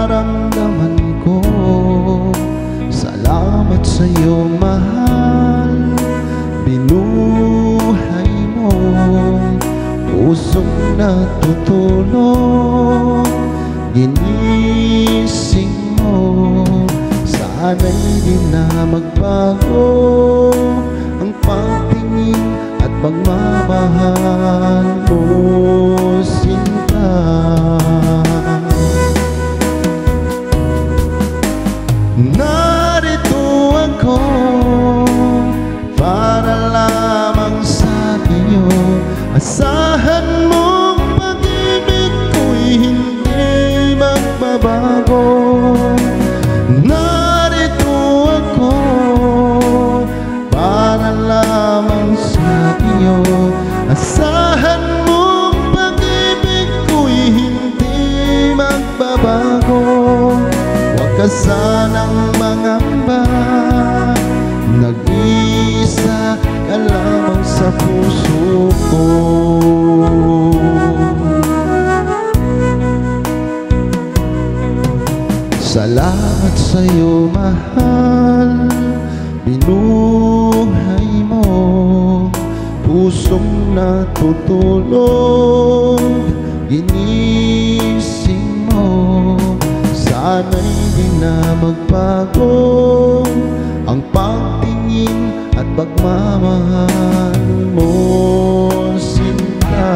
nararamdaman ko. Salamat sa'yo, mahal. Binuhay mo pusong natutulog. Ginising mo, sana'y di na magbago ang pagtingin at pagmamahal mo, sinta. Narito ako para lamang sa iyo. Asahan mong pag-ibig ko'y hindi magbabago. Narito ako para lamang sa iyo. Asahan mong pag-ibig ko'y hindi magbabago. Huwag ka sanang mangamba, nag-iisa ka lamang sa puso ko. Salamat sa'yo, mahal. Binuhay mo pusong natutulog. Ginising mo, sana'y di na magbago ang pagtingin at pagmamahal mo, sinta.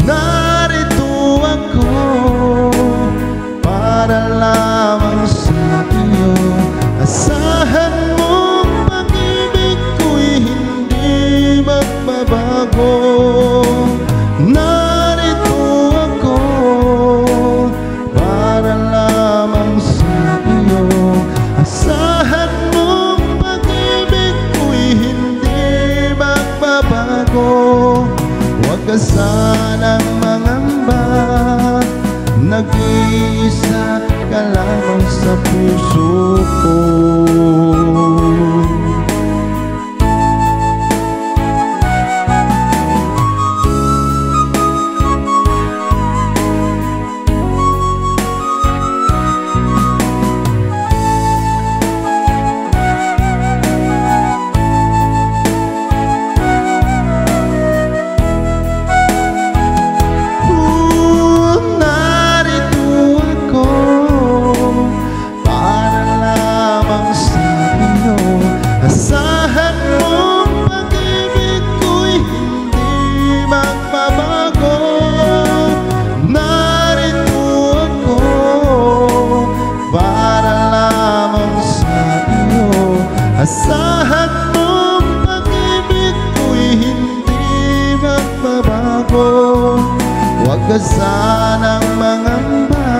Narito ako para lamang sa iyo. Asahan mong pag-ibig ko'y hindi magbabago. Narito ako para lamang sa iyo. Asahan mong pag-ibig ko'y hindi magbabago. Huwag ka sanang mangamba, nag-iisa ka lamang sa puso ko. Asahan mong pag-ibig ko'y hindi magbabago. Huwag ka sanang mangamba,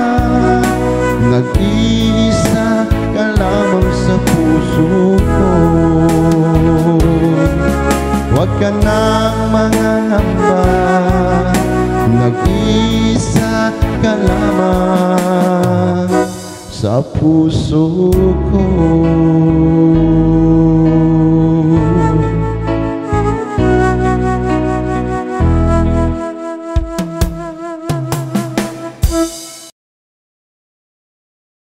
nag-iisa ka lamang sa puso ko. Huwag ka nang mangangamba, nag-iisa ka lamang sa puso ko.